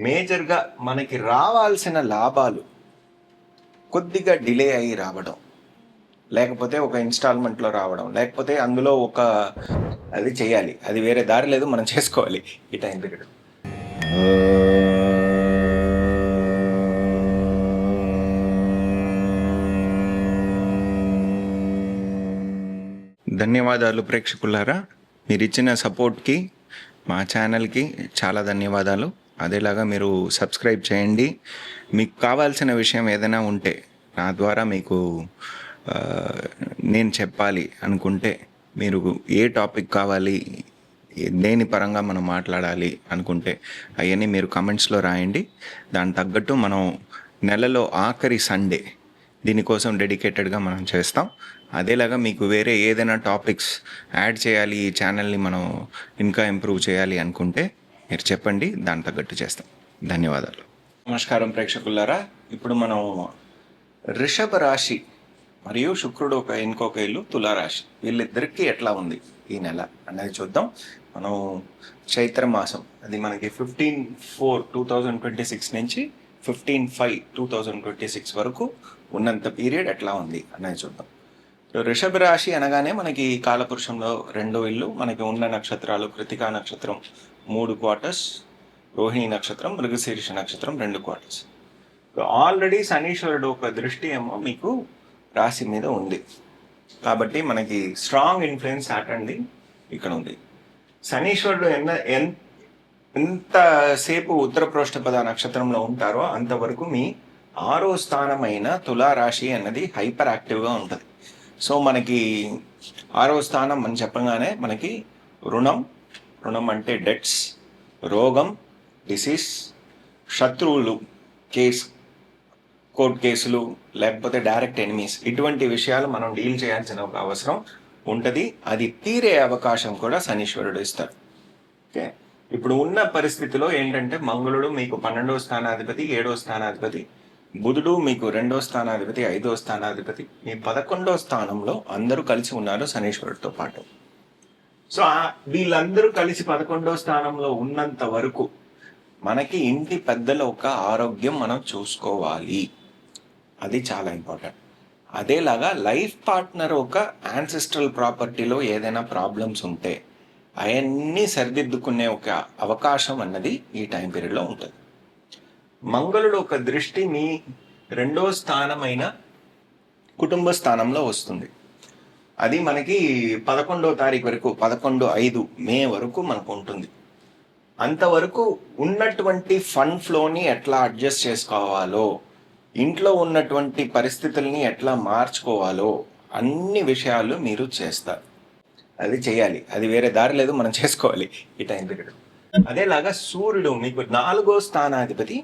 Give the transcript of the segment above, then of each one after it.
మేజర్గా మనకి రావాల్సిన లాభాలు కొద్దిగా డిలే అయ్యి రావడం, లేకపోతే ఒక ఇన్స్టాల్మెంట్లో రావడం, లేకపోతే అందులో ఒక అది చేయాలి, అది వేరే దారి లేదు, మనం చేసుకోవాలి ఈ టైం పీరియడ్. ధన్యవాదాలు ప్రేక్షకులారా, మీరు ఇచ్చిన సపోర్ట్కి మా ఛానల్కి చాలా ధన్యవాదాలు. అదేలాగా మీరు సబ్స్క్రైబ్ చేయండి. మీకు కావాల్సిన విషయం ఏదైనా ఉంటే నా ద్వారా మీకు నేను చెప్పాలి అనుకుంటే, మీరు ఏ టాపిక్ కావాలి, దేని పరంగా మనం మాట్లాడాలి అనుకుంటే అవన్నీ మీరు కమెంట్స్లో రాయండి. దాని తగ్గట్టు మనం నెలలో ఆఖరి సండే దీనికోసం డెడికేటెడ్గా మనం చేస్తాం. అదేలాగా మీకు వేరే ఏదైనా టాపిక్స్ యాడ్ చేయాలి, ఈ ఛానల్ని మనం ఇంకా ఇంప్రూవ్ చేయాలి అనుకుంటే మీరు చెప్పండి, దాని తగ్గట్టు చేస్తాం. ధన్యవాదాలు. నమస్కారం ప్రేక్షకులారా, ఇప్పుడు మనం వృషభ రాశి మరియు శుక్రుడు ఇంకొక ఇల్లు తులారాశి, వీళ్ళిద్దరికీ ఎట్లా ఉంది ఈ నెల అనేది చూద్దాం. మనం చైత్ర మాసం, అది మనకి 15/4/2026 నుంచి 15/5/2026 వరకు ఉన్నంత పీరియడ్ ఎట్లా ఉంది అనేది చూద్దాం. వృషభ రాశి అనగానే మనకి కాలపురుషంలో 2వ ఇల్లు, మనకి ఉన్న నక్షత్రాలు కృతికా నక్షత్రం 3 క్వార్టర్స్, రోహిణి నక్షత్రం, మృగశీర్ష నక్షత్రం 2 క్వార్టర్స్. ఆల్రెడీ శనీశ్వరుడు ఒక దృష్టి ఏమో మీకు రాశి మీద ఉంది, కాబట్టి మనకి స్ట్రాంగ్ ఇన్ఫ్లుయెన్స్ సాటర్న్ది ఇక్కడ ఉంది. శనీశ్వరుడు ఎంతసేపు ఉత్తర పృష్ఠపద నక్షత్రంలో ఉంటారో అంతవరకు మీ 6వ స్థానమైన తులారాశి అన్నది హైపర్ యాక్టివ్గా ఉంటుంది. సో మనకి 6వ స్థానం అని చెప్పగానే మనకి రుణం అంటే డెట్స్, రోగం, డిసీజ్, శత్రువులు, కోర్టు కేసులు, లేకపోతే డైరెక్ట్ ఎనిమీస్, ఇటువంటి విషయాలు మనం డీల్ చేయాల్సిన ఒక అవసరం ఉంటుంది. అది తీరే అవకాశం కూడా శనీశ్వరుడు ఇస్తారు. ఓకే, ఇప్పుడు ఉన్న పరిస్థితిలో ఏంటంటే మంగళుడు మీకు 12వ స్థానాధిపతి, 7వ స్థానాధిపతి, బుధుడు మీకు 2వ స్థానాధిపతి, 5వ స్థానాధిపతి, మీ 11వ స్థానంలో అందరూ కలిసి ఉన్నారు శనీశ్వరుడితో పాటు. సో వీళ్ళందరూ కలిసి 11వ స్థానంలో ఉన్నంత వరకు మనకి ఇంటి పెద్దల ఒక ఆరోగ్యం మనం చూసుకోవాలి, అది చాలా ఇంపార్టెంట్. అదేలాగా లైఫ్ పార్ట్నర్ ఒక యాన్సెస్ట్రల్ ప్రాపర్టీలో ఏదైనా ప్రాబ్లమ్స్ ఉంటే అవన్నీ సరిదిద్దుకునే ఒక అవకాశం అన్నది ఈ టైం పీరియడ్లో ఉంటుంది. మంగళుడు ఒక దృష్టి మీ 2వ స్థానమైన కుటుంబ స్థానంలో వస్తుంది. అది మనకి 11వ తారీఖు వరకు, 11/5 మే వరకు మనకు ఉంటుంది. అంతవరకు ఉన్నటువంటి ఫండ్ ఫ్లోని ఎట్లా అడ్జస్ట్ చేసుకోవాలో, ఇంట్లో ఉన్నటువంటి పరిస్థితుల్ని ఎట్లా మార్చుకోవాలో అన్ని విషయాలు మీరు చేస్తారు, అది చేయాలి, అది వేరే దారి లేదు, మనం చేసుకోవాలి ఈ టైం పీరియడ్. అదేలాగా సూర్యుడు మీకు 4వ స్థానాధిపతి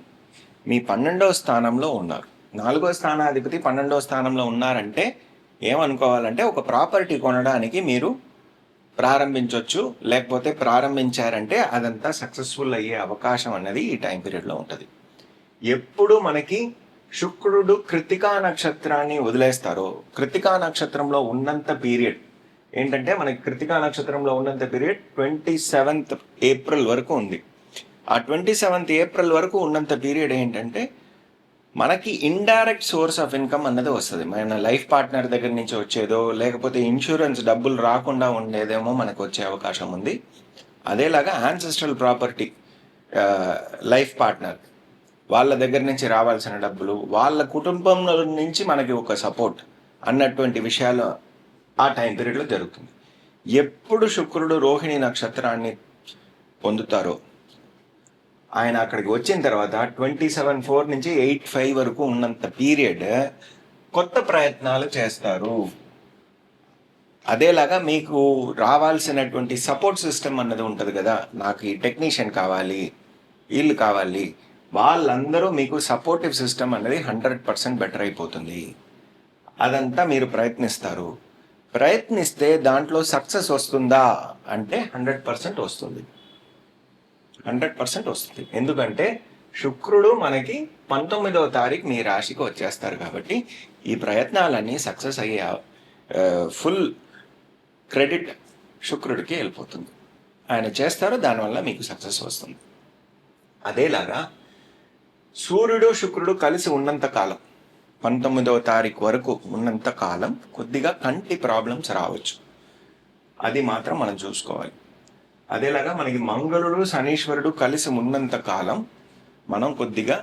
మీ 12వ స్థానంలో ఉన్నారు. 4వ స్థానాధిపతి 12వ స్థానంలో ఉన్నారంటే ఏమనుకోవాలంటే, ఒక ప్రాపర్టీ కొనడానికి మీరు ప్రారంభించవచ్చు, లేకపోతే ప్రారంభించారంటే అదంతా సక్సెస్ఫుల్ అయ్యే అవకాశం అన్నది ఈ టైం పీరియడ్లో ఉంటుంది. ఎప్పుడు మనకి శుక్రుడు కృతికా నక్షత్రాన్ని వదిలేస్తారో, కృతికా నక్షత్రంలో ఉన్నంత పీరియడ్ ఏంటంటే, మనకి కృతికా నక్షత్రంలో ఉన్నంత పీరియడ్ 27th ఏప్రిల్ వరకు ఉంది. ఆ 27th ఏప్రిల్ వరకు ఉన్నంత పీరియడ్ ఏంటంటే మనకి ఇండైరెక్ట్ సోర్స్ ఆఫ్ ఇన్కమ్ అన్నది వస్తుంది. మన లైఫ్ పార్ట్నర్ దగ్గర నుంచి వచ్చేదో, లేకపోతే ఇన్సూరెన్స్ డబ్బులు రాకుండా ఉండేదేమో మనకు వచ్చే అవకాశం ఉంది. అదేలాగా యాన్సెస్ట్రల్ ప్రాపర్టీ, లైఫ్ పార్ట్నర్ వాళ్ళ దగ్గర నుంచి రావాల్సిన డబ్బులు, వాళ్ళ కుటుంబంలో నుంచి మనకి ఒక సపోర్ట్ అన్నటువంటి విషయాలు ఆ టైం పీరియడ్లో జరుగుతుంది. ఎప్పుడు శుక్రుడు రోహిణి నక్షత్రాన్ని పొందుతారో, ఆయన అక్కడికి వచ్చిన తర్వాత 27/4 నుంచి 8/5 వరకు ఉన్నంత పీరియడ్ కొత్త ప్రయత్నాలు చేస్తారు. అదేలాగా మీకు రావాల్సినటువంటి సపోర్ట్ సిస్టమ్ అన్నది ఉంటుంది కదా, నాకు ఈ టెక్నీషియన్ కావాలి, వీళ్ళు కావాలి, వాళ్ళందరూ మీకు సపోర్టివ్ సిస్టమ్ అనేది 100% బెటర్ అయిపోతుంది. అదంతా మీరు ప్రయత్నిస్తే దాంట్లో సక్సెస్ వస్తుందా అంటే 100% వస్తుంది, 100% వస్తుంది. ఎందుకంటే శుక్రుడు మనకి 19వ తారీఖు మీ రాశికి వచ్చేస్తారు, కాబట్టి ఈ ప్రయత్నాలన్నీ సక్సెస్ అయ్యే ఫుల్ క్రెడిట్ శుక్రుడికి వెళ్ళిపోతుంది. ఆయన చేస్తారు, దానివల్ల మీకు సక్సెస్ వస్తుంది. అదేలాగా సూర్యుడు శుక్రుడు కలిసి ఉన్నంత కాలం, 19వ తారీఖు వరకు ఉన్నంత కాలం కొద్దిగా కంటి ప్రాబ్లమ్స్ రావచ్చు. అది మాత్రం మనం చూసుకోవాలి. అదేలాగా మనకి మంగళుడు శనీశ్వరుడు కలిసి ఉన్నంత కాలం మనం కొద్దిగా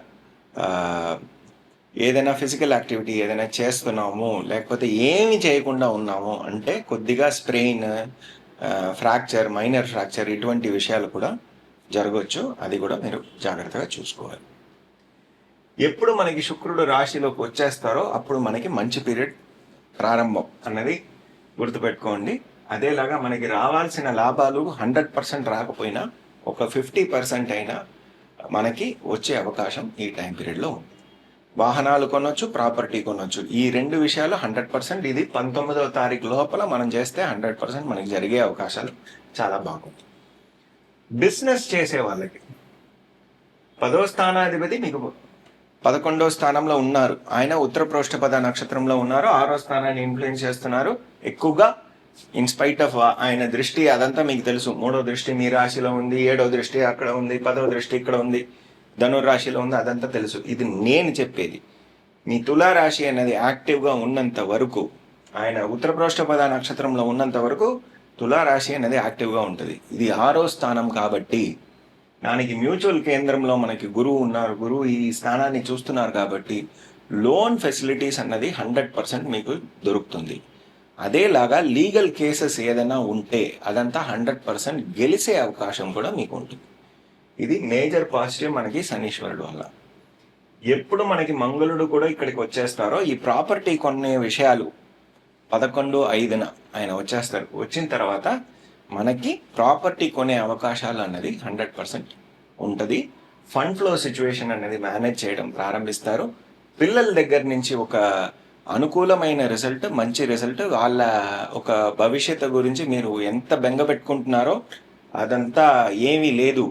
ఏదైనా ఫిజికల్ యాక్టివిటీ ఏదైనా చేస్తున్నాము, లేకపోతే ఏమి చేయకుండా ఉన్నాము అంటే కొద్దిగా స్ప్రెయిన్, ఫ్రాక్చర్, మైనర్ ఫ్రాక్చర్ ఇటువంటి విషయాలు కూడా జరగవచ్చు. అది కూడా మీరు జాగ్రత్తగా చూసుకోవాలి. ఎప్పుడు మనకి శుక్రుడు రాశిలోకి వచ్చేస్తారో అప్పుడు మనకి మంచి పీరియడ్ ప్రారంభం అన్నది గుర్తుపెట్టుకోండి. అదేలాగా మనకి రావాల్సిన లాభాలు 100% రాకపోయినా ఒక 50% అయినా మనకి వచ్చే అవకాశం ఈ టైం పీరియడ్లో ఉంది. వాహనాలు కొనొచ్చు, ప్రాపర్టీ కొనొచ్చు. ఈ 2 విషయాలు 100%. ఇది 19వ తారీఖు లోపల మనం చేస్తే 100% మనకి జరిగే అవకాశాలు చాలా బాగుంటాయి. బిజినెస్ చేసే వాళ్ళకి 10వ స్థానాధిపతి మీకు 11వ స్థానంలో ఉన్నారు. ఆయన ఉత్తర ప్రోష్ఠపద నక్షత్రంలో ఉన్నారు. 6వ స్థానాన్ని ఇన్ఫ్లుయెన్స్ చేస్తున్నారు ఎక్కువగా. ఇన్స్పైట్ ఆఫ్ ఆయన దృష్టి అదంతా మీకు తెలుసు. 3వ దృష్టి మీ రాశిలో ఉంది, 7వ దృష్టి అక్కడ ఉంది, 10వ దృష్టి ఇక్కడ ఉంది, ధనుర్రాశిలో ఉంది, అదంతా తెలుసు. ఇది నేను చెప్పేది. మీ తులారాశి అనేది యాక్టివ్గా ఉన్నంత వరకు, ఆయన ఉత్తర ప్రోష్ఠపద నక్షత్రంలో ఉన్నంత వరకు తులారాశి అనేది యాక్టివ్గా ఉంటుంది. ఇది 6వ స్థానం కాబట్టి దానికి మ్యూచువల్ కేంద్రంలో మనకి గురువు ఉన్నారు. గురువు ఈ స్థానాన్ని చూస్తున్నారు కాబట్టి లోన్ ఫెసిలిటీస్ అన్నది 100% మీకు దొరుకుతుంది. అదేలాగా లీగల్ కేసెస్ ఏదైనా ఉంటే అదంతా 100% గెలిచే అవకాశం కూడా మీకు ఉంటుంది. ఇది మేజర్ పాజిటివ్ మనకి శనీశ్వరుడు వల్ల. ఎప్పుడు మనకి మంగళుడు కూడా ఇక్కడికి వచ్చేస్తారో ఈ ప్రాపర్టీ కొనే విషయాలు 11/5న ఆయన వచ్చేస్తారు. వచ్చిన తర్వాత మనకి ప్రాపర్టీ కొనే అవకాశాలు అన్నది 100% ఉంటుంది. ఫండ్ ఫ్లో సిచ్యువేషన్ అనేది మేనేజ్ చేయడం ప్రారంభిస్తారు. పిల్లల దగ్గర నుంచి ఒక అనుకూలమైన రిజల్ట్, మంచి రిజల్ట్, వాళ్ళ ఒక భవిష్యత్తు గురించి మీరు ఎంత బెంగ పెట్టుకుంటున్నారో అదంతా ఏమీ లేదు,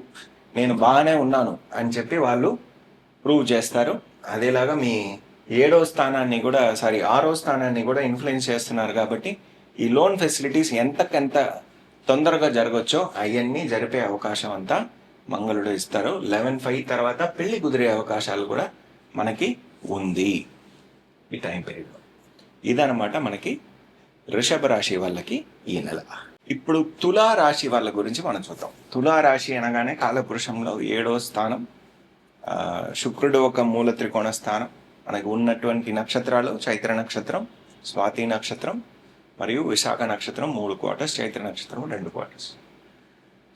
నేను బాగానే ఉన్నాను అని చెప్పి వాళ్ళు ప్రూవ్ చేస్తారు. అదేలాగా మీ 6వ స్థానాన్ని కూడా ఇన్ఫ్లుయెన్స్ చేస్తున్నారు కాబట్టి ఈ లోన్ ఫెసిలిటీస్ ఎంతకంత తొందరగా జరగచ్చో అవన్నీ జరిపే అవకాశం అంతా మంగళుడు ఇస్తారు. 11/5 తర్వాత పెళ్లి కుదిరే అవకాశాలు కూడా మనకి ఉంది ఈ టైం పీరియడ్లో. ఇదనమాట మనకి వృషభ రాశి వాళ్ళకి ఈ నెల. ఇప్పుడు తులారాశి వాళ్ళ గురించి మనం చూద్దాం. తులారాశి అనగానే కాలపురుషంలో 7వ స్థానం, శుక్రుడు ఒక మూల త్రికోణ స్థానం. మనకు ఉన్నటువంటి నక్షత్రాలు చైత్ర నక్షత్రం, స్వాతి నక్షత్రం మరియు విశాఖ నక్షత్రం 3 క్వార్టర్స్, చైత్ర నక్షత్రం 2 క్వార్టర్స్.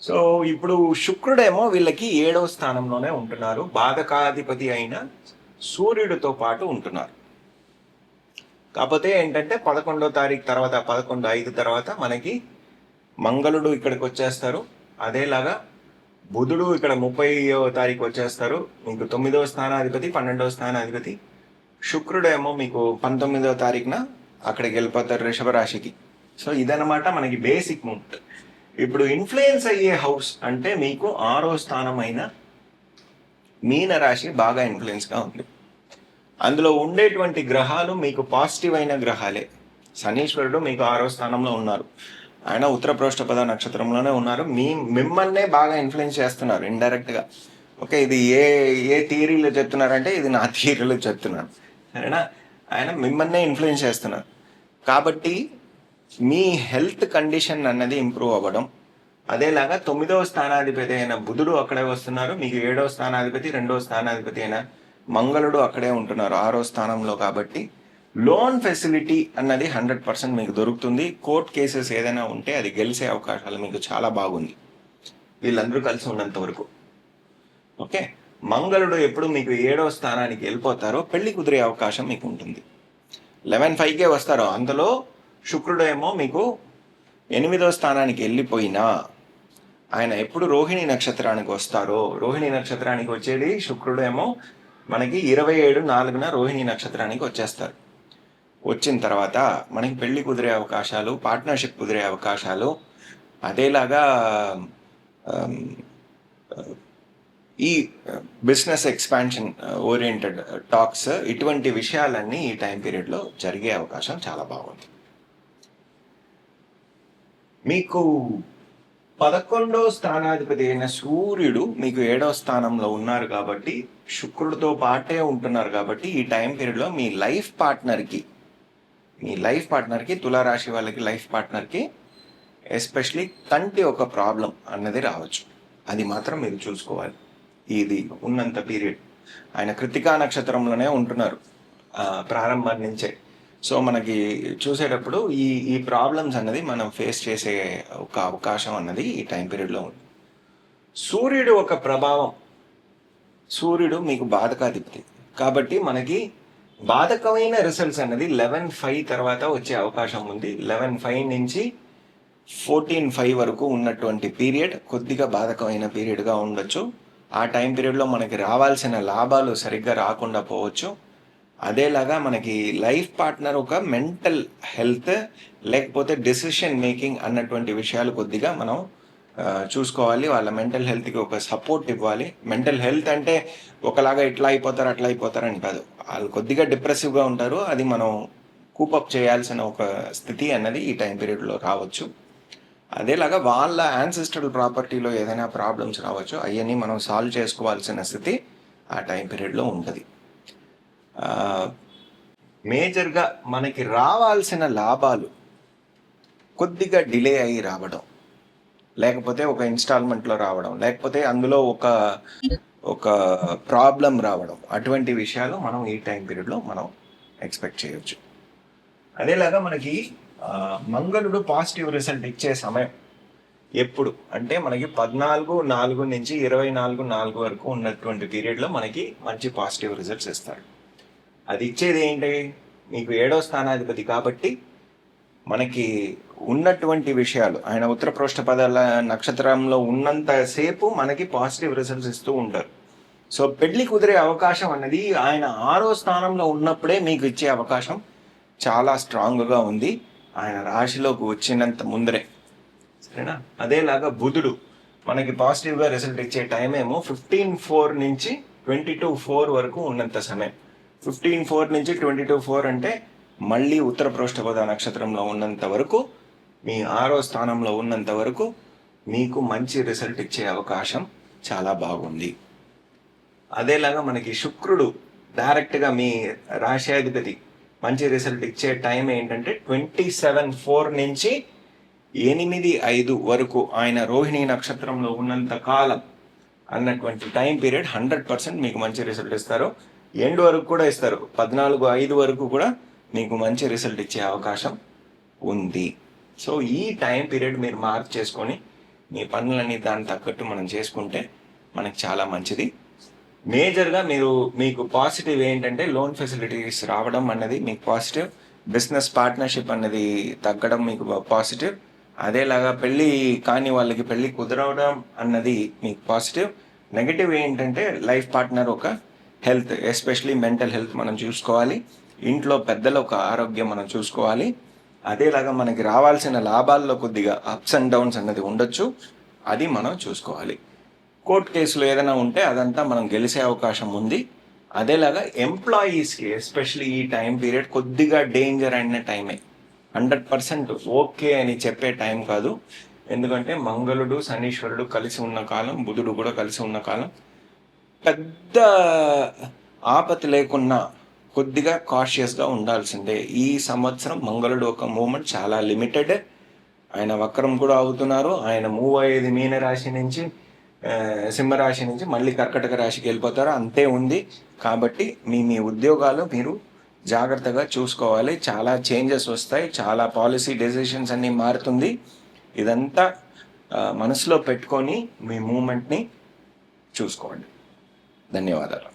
సో ఇప్పుడు శుక్రుడేమో వీళ్ళకి 7వ స్థానంలోనే ఉంటున్నారు. బాధకాధిపతి అయిన సూర్యుడితో పాటు ఉంటున్నారు. కాకపోతే ఏంటంటే 11వ తారీఖు తర్వాత 11/5 తర్వాత మనకి మంగళుడు ఇక్కడికి వచ్చేస్తారు. అదేలాగా బుధుడు ఇక్కడ 30వ తారీఖు వచ్చేస్తారు. మీకు 9వ స్థానాధిపతి, 12వ స్థానాధిపతి. శుక్రుడేమో మీకు 19వ తారీఖున అక్కడికి వెళ్ళిపోతారు వృషభ రాశికి. సో ఇదనమాట మనకి బేసిక్ మూమెంట్. ఇప్పుడు ఇన్ఫ్లుయెన్స్ అయ్యే హౌస్ అంటే మీకు 6వ స్థానం అయిన మీన రాశి బాగా ఇన్ఫ్లుయెన్స్గా ఉంది. అందులో ఉండేటువంటి గ్రహాలు మీకు పాజిటివ్ అయిన గ్రహాలే. శనీశ్వరుడు మీకు 6వ స్థానంలో ఉన్నారు. ఆయన ఉత్తర ప్రోష్ఠపద నక్షత్రంలోనే ఉన్నారు. మిమ్మల్నే బాగా ఇన్ఫ్లుయెన్స్ చేస్తున్నారు ఇండైరెక్ట్గా. ఓకే, ఇది ఏ థియరీలో చెప్తున్నారంటే ఇది నా థియరీలో చెప్తున్నాను, సరేనా? ఆయన మిమ్మల్నే ఇన్ఫ్లుయెన్స్ చేస్తున్నారు కాబట్టి మీ హెల్త్ కండిషన్ అన్నది ఇంప్రూవ్ అవ్వడం. అదేలాగా 9వ స్థానాధిపతి అయిన బుధుడు అక్కడే వస్తున్నారు. మీకు 7వ స్థానాధిపతి, 2వ స్థానాధిపతి అయిన మంగళుడు అక్కడే ఉంటున్నారు 6వ స్థానంలో. కాబట్టి లోన్ ఫెసిలిటీ అన్నది 100% మీకు దొరుకుతుంది. కోర్ట్ కేసెస్ ఏదైనా ఉంటే అది గెలిచే అవకాశాలు మీకు చాలా బాగుంది వీళ్ళందరూ కలిసి ఉన్నంత వరకు. ఓకే, మంగళుడు ఎప్పుడు మీకు 7వ స్థానానికి వెళ్ళిపోతారో పెళ్లి కుదిరే అవకాశం మీకు ఉంటుంది. 11/5కే వస్తారో. అందులో శుక్రుడు ఏమో మీకు 8వ స్థానానికి వెళ్ళిపోయినా ఆయన ఎప్పుడు రోహిణి నక్షత్రానికి వస్తారో, రోహిణి నక్షత్రానికి వచ్చేది శుక్రుడు ఏమో మనకి 27/4న రోహిణి నక్షత్రానికి వచ్చేస్తారు. వచ్చిన తర్వాత మనకి పెళ్లి కుదిరే అవకాశాలు, పార్ట్నర్షిప్ కుదిరే అవకాశాలు, అదేలాగా ఈ బిజినెస్ ఎక్స్పాన్షన్ ఓరియంటెడ్ టాక్స్, ఇటువంటి విషయాలన్నీ ఈ టైం పీరియడ్లో జరిగే అవకాశం చాలా బాగుంది. మీకు 11వ స్థానాధిపతి అయిన సూర్యుడు మీకు 7వ స్థానంలో ఉన్నారు కాబట్టి, శుక్రుడితో పాటే ఉంటున్నారు కాబట్టి, ఈ టైం పీరియడ్లో మీ లైఫ్ పార్ట్నర్కి తులారాశి వాళ్ళకి లైఫ్ పార్ట్నర్కి ఎస్పెషలీ కంటి ఒక ప్రాబ్లం అన్నది రావచ్చు. అది మాత్రం మీరు చూసుకోవాలి. ఇది ఉన్నంత పీరియడ్ ఆయన కృతికా నక్షత్రంలోనే ఉంటున్నారు ప్రారంభం నుంచే. సో మనకి చూసేటప్పుడు ఈ ప్రాబ్లమ్స్ అన్నది మనం ఫేస్ చేసే ఒక అవకాశం అన్నది ఈ టైం పీరియడ్లో ఉంది. సూర్యుడు ఒక ప్రభావం, సూర్యుడు మీకు బాధకాధిపతి కాబట్టి మనకి బాధకమైన రిజల్ట్స్ అన్నది 11/5 తర్వాత వచ్చే అవకాశం ఉంది. 11/5 నుంచి 14/5 వరకు ఉన్నటువంటి పీరియడ్ కొద్దిగా బాధకమైన పీరియడ్గా ఉండొచ్చు. ఆ టైం పీరియడ్లో మనకి రావాల్సిన లాభాలు సరిగ్గా రాకుండా పోవచ్చు. అదేలాగా మనకి లైఫ్ పార్ట్నర్ ఒక మెంటల్ హెల్త్ లేకపోతే డెసిషన్ మేకింగ్ అన్నటువంటి విషయాలు కొద్దిగా మనం చూసుకోవాలి. వాళ్ళ మెంటల్ హెల్త్కి ఒక సపోర్ట్ ఇవ్వాలి. మెంటల్ హెల్త్ అంటే ఒకలాగా ఇట్లా అయిపోతారు అట్లా అయిపోతారు అని కాదు, వాళ్ళు కొద్దిగా డిప్రెసివ్గా ఉంటారు. అది మనం కూపప్ చేయాల్సిన ఒక స్థితి అన్నది ఈ టైం పీరియడ్లో రావచ్చు. అదేలాగా వాళ్ళ యాన్సిస్ట్రల్ ప్రాపర్టీలో ఏదైనా ప్రాబ్లమ్స్ రావచ్చు, అవన్నీ మనం సాల్వ్ చేసుకోవాల్సిన స్థితి ఆ టైం పీరియడ్లో ఉంటుంది. మేజర్గా మనకి రావాల్సిన లాభాలు కొద్దిగా డిలే అయ్యి రావడం, లేకపోతే ఒక ఇన్స్టాల్మెంట్లో రావడం, లేకపోతే అందులో ఒక ప్రాబ్లం రావడం, అటువంటి విషయాలు మనం ఈ టైం పీరియడ్లో మనం ఎక్స్పెక్ట్ చేయొచ్చు. అదేలాగా మనకి మంగళుడు పాజిటివ్ రిజల్ట్ ఇచ్చే సమయం ఎప్పుడు అంటే మనకి 14/4 నుంచి 24/4 వరకు ఉన్నటువంటి పీరియడ్లో మనకి మంచి పాజిటివ్ రిజల్ట్స్ ఇస్తాడు. అది ఇచ్చేది ఏంటి, మీకు 7వ స్థానాధిపతి కాబట్టి మనకి ఉన్నటువంటి విషయాలు ఆయన ఉత్తర పృష్ఠపదాల నక్షత్రంలో ఉన్నంతసేపు మనకి పాజిటివ్ రిజల్ట్స్ ఇస్తూ ఉంటారు. సో పెళ్లి కుదిరే అవకాశం అన్నది ఆయన 6వ స్థానంలో ఉన్నప్పుడే మీకు ఇచ్చే అవకాశం చాలా స్ట్రాంగ్గా ఉంది, ఆయన రాశిలోకి వచ్చినంత ముందరే. సరేనా? అదేలాగా బుధుడు మనకి పాజిటివ్గా రిజల్ట్ ఇచ్చే టైం ఏమో 15/4 నుంచి 22/4 వరకు ఉన్నంత సమయం. 15/4 నుంచి 22/4 అంటే మళ్ళీ ఉత్తర పృష్ఠపద నక్షత్రంలో ఉన్నంత వరకు, మీ 6వ స్థానంలో ఉన్నంత వరకు మీకు మంచి రిజల్ట్ ఇచ్చే అవకాశం చాలా బాగుంది. అదేలాగా మనకి శుక్రుడు డైరెక్ట్గా మీ రాశ్యాధిపతి మంచి రిజల్ట్ ఇచ్చే టైం ఏంటంటే 27/4 నుంచి 8/5 వరకు ఆయన రోహిణి నక్షత్రంలో ఉన్నంత కాలం అన్నటువంటి టైం పీరియడ్ 100% మీకు మంచి రిజల్ట్ ఇస్తారు. ఎండ్ వరకు కూడా ఇస్తారు. 14/5 వరకు కూడా మీకు మంచి రిజల్ట్ ఇచ్చే అవకాశం ఉంది. సో ఈ టైం పీరియడ్ మీరు మార్క్ చేసుకొని మీ పనులన్నీ దానికి తగ్గట్టు మనం చేసుకుంటే మనకి చాలా మంచిది. మేజర్గా మీకు పాజిటివ్ ఏంటంటే లోన్ ఫెసిలిటీస్ రావడం అన్నది మీకు పాజిటివ్, బిజినెస్ పార్ట్నర్షిప్ అన్నది తగ్గడం మీకు పాజిటివ్. అదేలాగా పెళ్ళి కాని వాళ్ళకి పెళ్ళి కుదరవడం అన్నది మీకు పాజిటివ్. నెగటివ్ ఏంటంటే లైఫ్ పార్ట్నర్ ఒక హెల్త్, ఎస్పెషలీ మెంటల్ హెల్త్ మనం చూసుకోవాలి. ఇంట్లో పెద్దల ఒక ఆరోగ్యం మనం చూసుకోవాలి. అదేలాగా మనకి రావాల్సిన లాభాల్లో కొద్దిగా అప్స్ అండ్ డౌన్స్ అన్నది ఉండొచ్చు, అది మనం చూసుకోవాలి. కోర్టు కేసులు ఏదైనా ఉంటే అదంతా మనం గెలిచే అవకాశం ఉంది. అదేలాగా ఎంప్లాయీస్కి ఎస్పెషలీ ఈ టైం పీరియడ్ కొద్దిగా డేంజర్ అయిన టైమే. 100% ఓకే అని చెప్పే టైం కాదు. ఎందుకంటే మంగళుడు శనీశ్వరుడు కలిసి ఉన్న కాలం, బుధుడు కూడా కలిసి ఉన్న కాలం. పెద్ద ఆపత్తి లేకున్నా కొద్దిగా కాషియస్గా ఉండాల్సిందే. ఈ సంవత్సరం మంగళుడు ఒక మూమెంట్ చాలా లిమిటెడ్. ఆయన వక్రం కూడా అవుతున్నారు. ఆయన మూవ్ అయ్యేది మీనరాశి నుంచి, సింహరాశి నుంచి మళ్ళీ కర్కటక రాశికి వెళ్ళిపోతారు, అంతే ఉంది. కాబట్టి మీ ఉద్యోగాలు మీరు జాగ్రత్తగా చూసుకోవాలి. చాలా చేంజెస్ వస్తాయి, చాలా పాలసీ డెసిషన్స్ అన్నీ మారుతుంది. ఇదంతా మనసులో పెట్టుకొని మీ మూమెంట్ని చూసుకోండి. ధన్యవాదాలు.